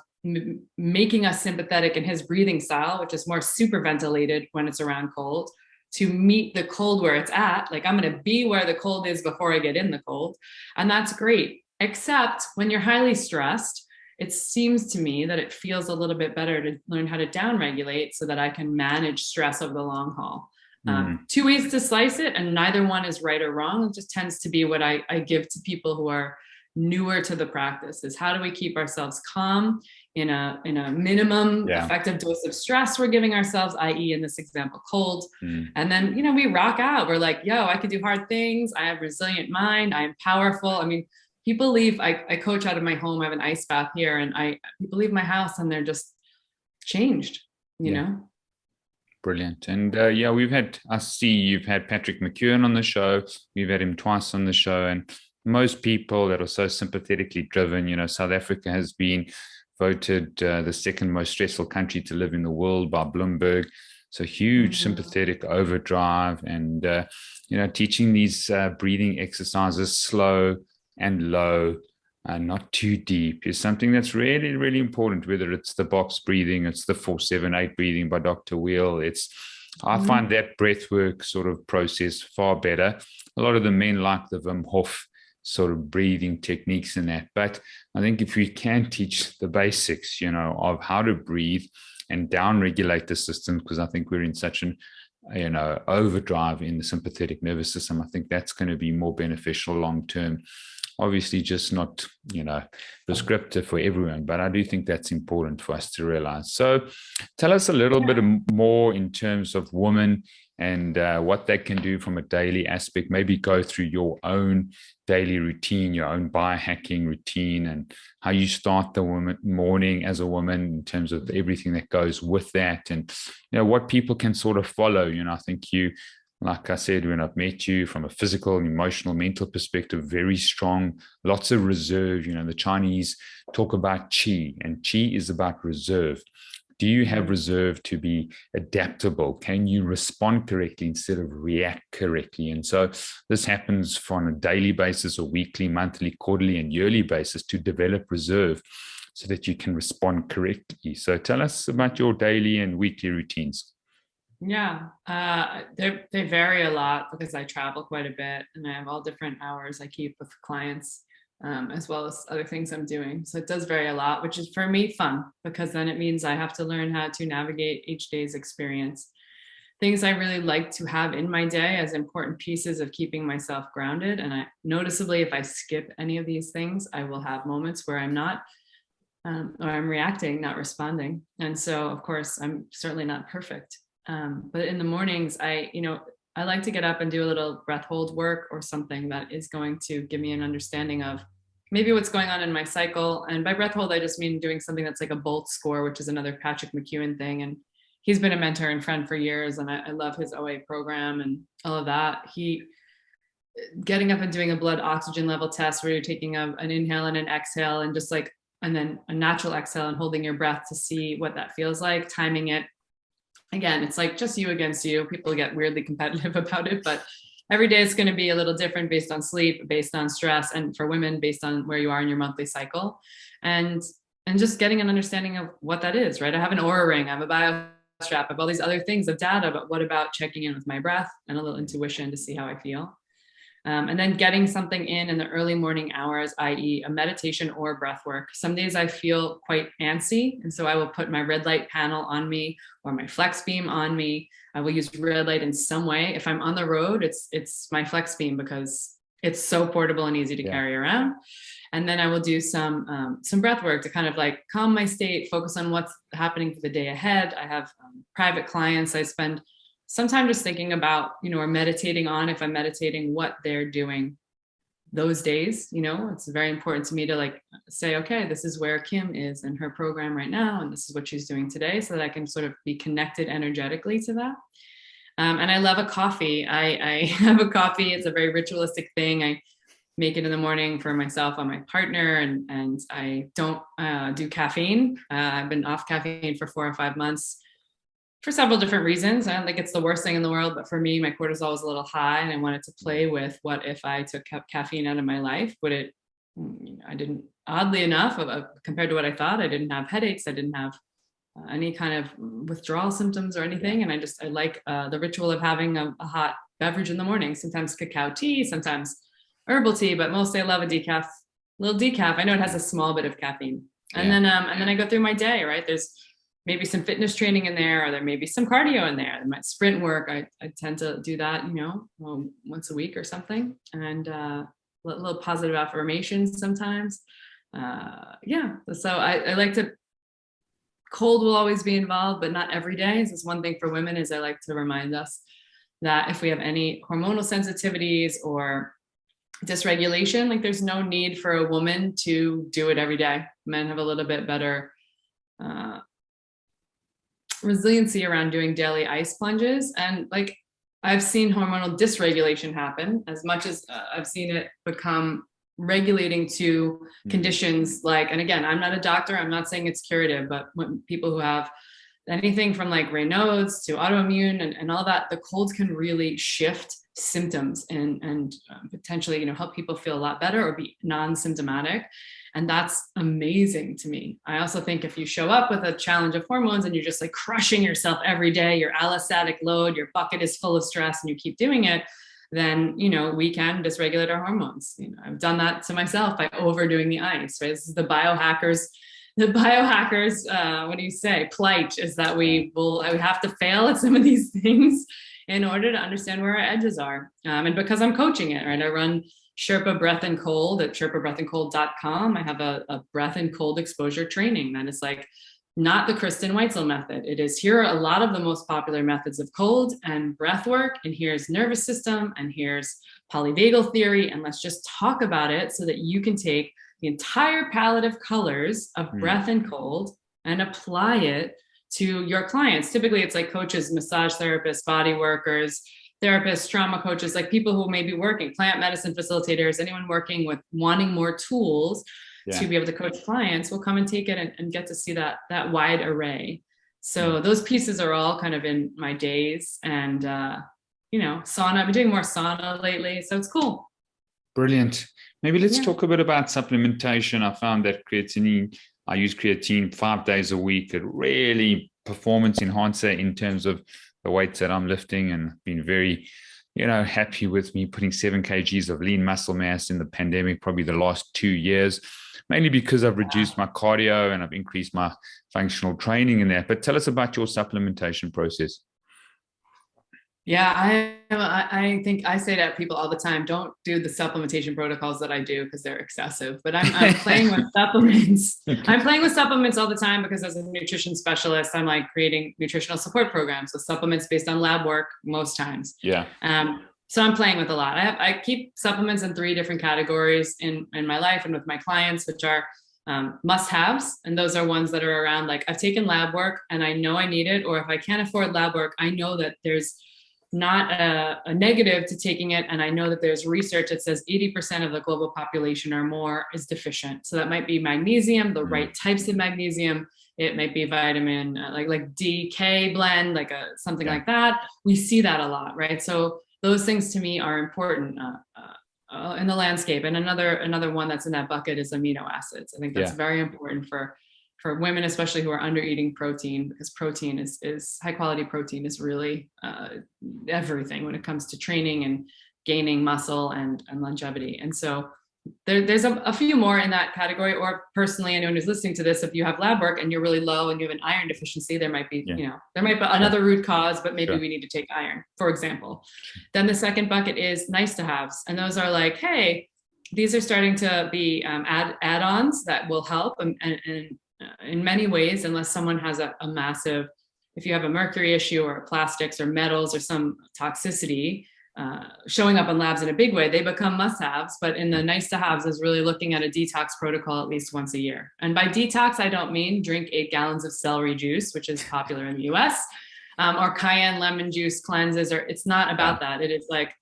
making us sympathetic in his breathing style, which is more super ventilated when it's around cold, to meet the cold where it's at. Like, I'm going to be where the cold is before I get in the cold. And that's great. Except when you're highly stressed, it seems to me that it feels a little bit better to learn how to downregulate so that I can manage stress over the long haul. 2 ways to slice it, and neither one is right or wrong. It just tends to be what I give to people who are newer to the practice, is how do we keep ourselves calm in a minimum effective dose of stress we're giving ourselves, i.e. in this example, cold. And then, we rock out. We're like, I can do hard things. I have a resilient mind. I am powerful. I mean, people leave, I coach out of my home. I have an ice bath here, and people leave my house and they're just changed, you know? Brilliant. And I see you've had Patrick McKeown on the show. We've had him twice on the show. And most people that are so sympathetically driven, South Africa has been voted the second most stressful country to live in the world by Bloomberg. So huge Mhm. sympathetic overdrive, and teaching these breathing exercises slow and low, not too deep, is something that's really, really important. Whether it's the box breathing, it's the 4-7-8 breathing by Dr. Wheel. I find Mhm. that breath work sort of process far better. A lot of the men like the Wim Hof sort of breathing techniques in that. But I think if we can teach the basics, of how to breathe and down regulate the system, because I think we're in such an overdrive in the sympathetic nervous system, I think that's going to be more beneficial long term. Obviously, just not prescriptive for everyone, but I do think that's important for us to realize. So tell us a little bit Yeah. more in terms of women and what they can do from a daily aspect. Maybe go through your own daily routine, your own biohacking routine, and how you start the morning as a woman in terms of everything that goes with that, and what people can sort of follow. I think you, like I said, when I've met you, from a physical, emotional, mental perspective, very strong, lots of reserve. The Chinese talk about qi, and qi is about reserve. Do you have Mhm. reserve to be adaptable? Can you respond correctly instead of react correctly? And so this happens on a daily basis, or weekly, monthly, quarterly, and yearly basis, to develop reserve so that you can respond correctly. So tell us about your daily and weekly routines. Yeah, they vary a lot because I travel quite a bit and I have all different hours I keep with clients, as well as other things I'm doing. So it does vary a lot, which is for me fun because then it means I have to learn how to navigate each day's experience. Things I really like to have in my day as important pieces of keeping myself grounded. And I noticeably, if I skip any of these things, I will have moments where I'm not, or I'm reacting, not responding. And so, of course, I'm certainly not perfect. But in the mornings, I like to get up and do a little breath hold work or something that is going to give me an understanding of maybe what's going on in my cycle. And by breath hold, I just mean doing something that's like a Bolt score, which is another Patrick McEwen thing. And he's been a mentor and friend for years. And I love his OA program and all of that. He getting up and doing a blood oxygen level test where you're taking an inhale and an exhale and just like, and then a natural exhale and holding your breath to see what that feels like, timing it. Again, it's like just you against you. People get weirdly competitive about it, but every day it's going to be a little different based on sleep, based on stress, and for women, based on where you are in your monthly cycle. And and just getting an understanding of what that is, right? I have an aura ring, I have a bio strap, I have all these other things of data, but what about checking in with my breath and a little intuition to see how I feel? And then getting something in the early morning hours, i.e., a meditation or breath work. Some days I feel quite antsy, and so I will put my red light panel on me or my flex beam on me. I will use red light in some way. If I'm on the road, it's my flex beam because it's so portable and easy to Yeah. carry around. And then I will do some breath work to kind of like calm my state, focus on what's happening for the day ahead. I have private clients. I spend some time just thinking about, or meditating on, if I'm meditating, what they're doing those days. It's very important to me to like say, okay, this is where Kim is in her program right now, and this is what she's doing today, so that I can sort of be connected energetically to that. And I love a coffee. I have a coffee. It's a very ritualistic thing. I make it in the morning for myself and my partner, and I don't do caffeine. I've been off caffeine for 4 or 5 months for several different reasons. I don't think it's the worst thing in the world, but for me, my cortisol was a little high, and I wanted to play with what if I took caffeine out of my life? Would it? I didn't. Oddly enough, compared to what I thought, I didn't have headaches. I didn't have any kind of withdrawal symptoms or Yeah. anything. And I like the ritual of having a hot beverage in the morning. Sometimes cacao tea, sometimes herbal tea, but mostly I love a little decaf. I know it has a small bit of caffeine. And Yeah. then I go through my day, right? There's maybe some fitness training in there, or there may be some cardio in there. My sprint work, I tend to do that, once a week or something. And little positive affirmations sometimes. Yeah. So I like to, cold will always be involved, but not every day. This is one thing for women, is I like to remind us that if we have any hormonal sensitivities or dysregulation, like there's no need for a woman to do it every day. Men have a little bit better resiliency around doing daily ice plunges. And like I've seen hormonal dysregulation happen as much as I've seen it become regulating to Mm. conditions like, and again, I'm not a doctor, I'm not saying it's curative, but when people who have anything from like Raynaud's to autoimmune and all that, the colds can really shift symptoms and potentially, help people feel a lot better or be non-symptomatic. And that's amazing to me. I also think if you show up with a challenge of hormones and you're just like crushing yourself every day, your allostatic load, your bucket is full of stress and you keep doing it, then, we can dysregulate our hormones. I've done that to myself by overdoing the ice, right? This is the biohackers, what do you say? Plight is that we have to fail at some of these things in order to understand where our edges are. And because I'm coaching it, right? I run Sherpa Breath and Cold at sherpabreathandcold.com. I have a breath and cold exposure training that is like not the Kristin Weitzel method. It is, here are a lot of the most popular methods of cold and breath work, and here's nervous system, and here's polyvagal theory, and let's just talk about it so that you can take the entire palette of colors of breath and cold and apply it to your clients. Typically, it's like coaches, massage therapists, body workers, therapists, trauma coaches, like people who may be working, plant medicine facilitators, anyone working with wanting more tools to be able to coach clients will come and take it and get to see that wide array. So those pieces are all kind of in my days, and sauna. I've been doing more sauna lately, so it's cool. Brilliant. Maybe let's talk a bit about supplementation. I found that I use creatine 5 days a week. It really performance enhancer in terms of the weights that I'm lifting, and been very, happy with me putting 7 kgs of lean muscle mass in the pandemic, probably the last 2 years, mainly because I've reduced my cardio and I've increased my functional training in that. But tell us about your supplementation process. Yeah, I think I say to people all the time, don't do the supplementation protocols that I do because they're excessive. But I'm playing with supplements. I'm playing with supplements all the time because as a nutrition specialist, I'm like creating nutritional support programs with supplements based on lab work most times. Yeah. So I'm playing with a lot. I keep supplements in 3 different categories in my life and with my clients, which are must-haves. And those are ones that are around, like, I've taken lab work and I know I need it, or if I can't afford lab work, I know that there's not a negative to taking it. And I know that there's research that says 80% of the global population or more is deficient. So that might be magnesium, the right types of magnesium. It might be vitamin like DK blend, something like that. We see that a lot, right? So those things to me are important in the landscape. And another one that's in that bucket is amino acids. I think that's very important for women, especially who are under eating protein, because protein is high quality protein is really everything when it comes to training and gaining muscle and longevity. And so there's a few more in that category. Or personally, anyone who's listening to this, if you have lab work and you're really low and you have an iron deficiency, there might be, there might be another root cause, but maybe we need to take iron, for example. Then the second bucket is nice to haves. And those are like, hey, these are starting to be add-ons that will help. And in many ways, unless someone has a massive, if you have a mercury issue or plastics or metals or some toxicity showing up in labs in a big way, they become must-haves. But in the nice-to-haves is really looking at a detox protocol at least once a year. And by detox, I don't mean drink 8 gallons of celery juice, which is popular in the US, or cayenne lemon juice cleanses, or it's not about that. It is like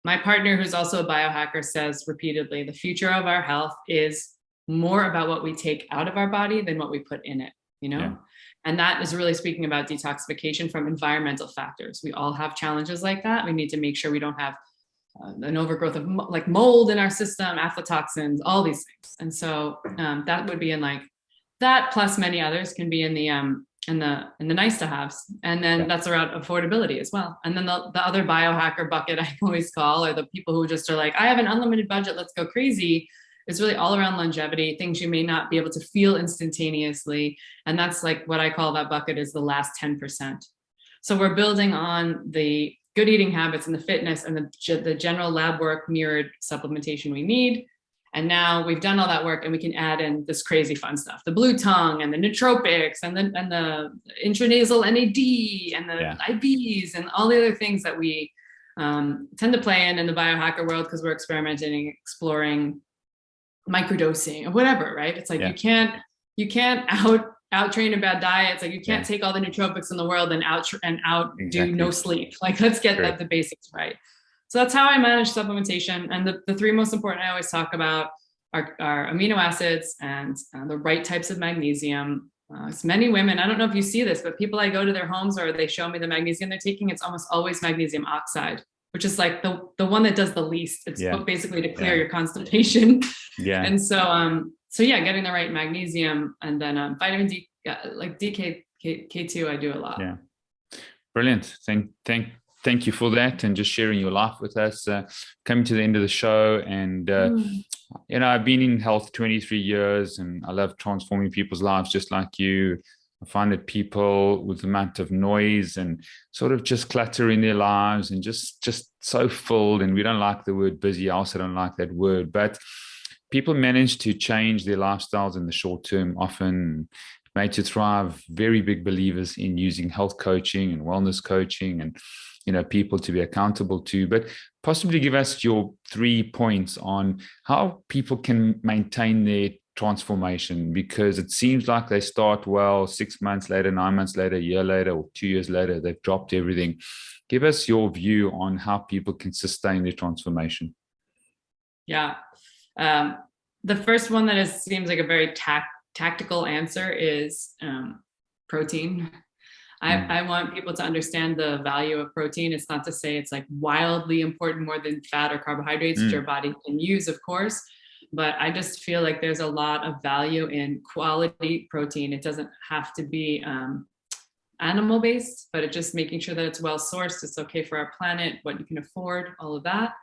my partner, who's also a biohacker, says repeatedly, the future of our health is more about what we take out of our body than what we put in it, And that is really speaking about detoxification from environmental factors. We all have challenges like that. We need to make sure we don't have an overgrowth of like mold in our system, aflatoxins, all these things. And so that would be in like that, plus many others can be in the nice to haves. And then that's around affordability as well. And then the other biohacker bucket I always call are the people who just are like, I have an unlimited budget, let's go crazy. It's really all around longevity, things you may not be able to feel instantaneously. And that's like what I call that bucket is the last 10%. So we're building on the good eating habits and the fitness and the general lab work mirrored supplementation we need. And now we've done all that work and we can add in this crazy fun stuff, the blue tongue and the nootropics and the intranasal NAD and the IVs and all the other things that we tend to play in the biohacker world because we're experimenting, exploring microdosing or whatever, right? It's like you can't out train a bad diet. It's like you can't take all the nootropics in the world and do no sleep. Like let's get the basics right. So that's how I manage supplementation. And the 3 most important I always talk about are amino acids and the right types of magnesium It's many women. I don't know if you see this, but people, I go to their homes or they show me the magnesium they're taking. It's almost always magnesium oxide, which is like the one that does the least. It's basically to clear your constipation. Yeah. And so yeah, getting the right magnesium, and then vitamin D, like DK2, I do a lot. Yeah. Brilliant. Thank you for that, and just sharing your life with us. Coming to the end of the show, and I've been in health 23 years, and I love transforming people's lives just like you. I find that people with the amount of noise and sort of just clutter in their lives and just so filled, and we don't like the word busy. I also don't like that word, but people manage to change their lifestyles in the short term often. Made to thrive, very big believers in using health coaching and wellness coaching and people to be accountable to, but possibly give us your 3 points on how people can maintain their transformation, because it seems like they start well, 6 months later, 9 months later, a year later, or 2 years later, they've dropped everything. Give us your view on how people can sustain their transformation. Yeah. The first one that seems like a very tactical answer is protein. I want people to understand the value of protein. It's not to say it's like wildly important more than fat or carbohydrates, which your body can use, of course. But I just feel like there's a lot of value in quality protein. It doesn't have to be animal based, but it just making sure that it's well sourced. It's okay for our planet, what you can afford, all of that.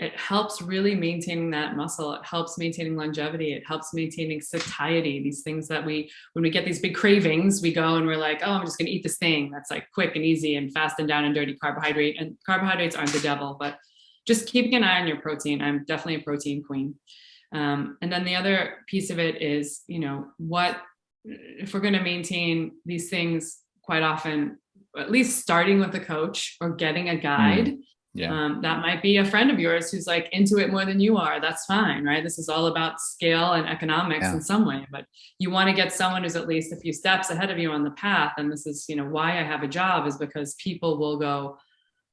It helps really maintaining that muscle. It helps maintaining longevity. It helps maintaining satiety. These things that when we get these big cravings, we go and we're like, oh, I'm just going to eat this thing that's like quick and easy and fast and down and dirty carbohydrate. And carbohydrates aren't the devil, but just keeping an eye on your protein. I'm definitely a protein queen. And then the other piece of it is, what if we're going to maintain these things, quite often, at least starting with a coach or getting a guide. That might be a friend of yours who's like into it more than you are. That's fine, right? This is all about scale and economics in some way, but you want to get someone who's at least a few steps ahead of you on the path. And this is, why I have a job, is because people will go,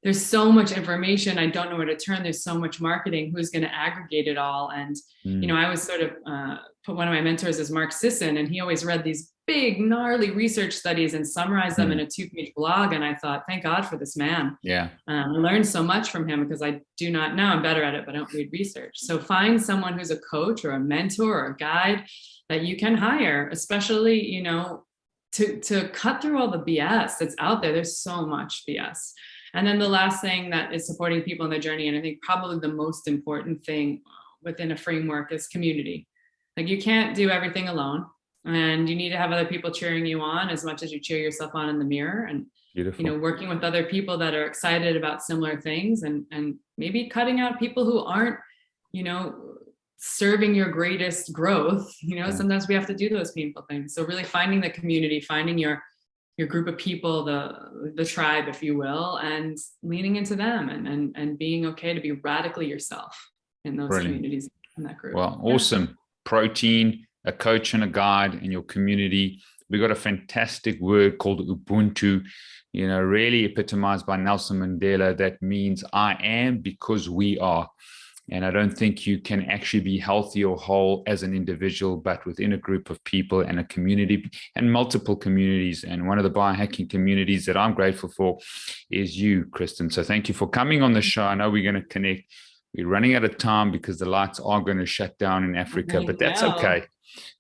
there's so much information, I don't know where to turn. There's so much marketing. Who's going to aggregate it all? And, I was sort of put one of my mentors is Mark Sisson, and he always read these big, gnarly research studies and summarized them in a 2-page blog. And I thought, thank God for this man. I learned so much from him, because I do not know, I'm better at it, but I don't read research. So find someone who's a coach or a mentor or a guide that you can hire, especially, to cut through all the BS that's out there. There's so much BS. And then the last thing that is supporting people in their journey, and I think probably the most important thing within a framework, is community. Like, you can't do everything alone, and you need to have other people cheering you on as much as you cheer yourself on in the mirror. And working with other people that are excited about similar things, and maybe cutting out people who aren't serving your greatest growth. Sometimes we have to do those painful things. So really finding the community, finding your group of people, the tribe, if you will, and leaning into them, and being okay to be radically yourself in those communities, in that group. Well, awesome. Protein, a coach and a guide, in your community. We got a fantastic word called Ubuntu, really epitomized by Nelson Mandela. That means I am because we are. And I don't think you can actually be healthy or whole as an individual, but within a group of people and a community, and multiple communities. And one of the biohacking communities that I'm grateful for is you, Kristin. So thank you for coming on the show. I know we're going to connect. We're running out of time because the lights are going to shut down in Africa, but that's okay.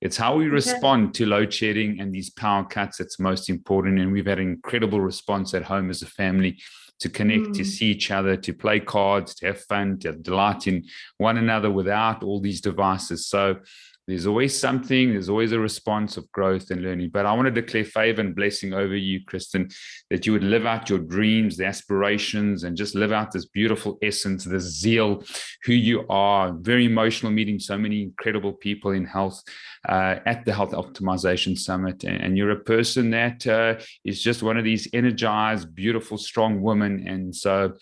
It's how we respond to load shedding and these power cuts that's most important. And we've had an incredible response at home as a family, to connect, to see each other, to play cards, to have fun, to delight in one another without all these devices. So there's always something, there's always a response of growth and learning. But I want to declare favor and blessing over you, Kristin, that you would live out your dreams, the aspirations, and just live out this beautiful essence, this zeal, who you are. Very emotional, meeting so many incredible people in health at the Health Optimization Summit. And you're a person that is just one of these energized, beautiful, strong women. And so,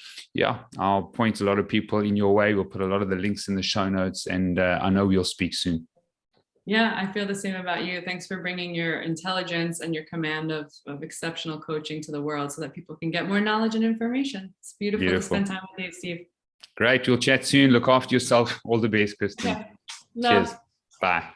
I'll point a lot of people in your way. We'll put a lot of the links in the show notes, and I know we'll speak soon. Yeah, I feel the same about you. Thanks for bringing your intelligence and your command of exceptional coaching to the world, so that people can get more knowledge and information. It's beautiful to spend time with you, Steve. Great. We'll chat soon. Look after yourself. All the best, Kristin. Cheers. Bye.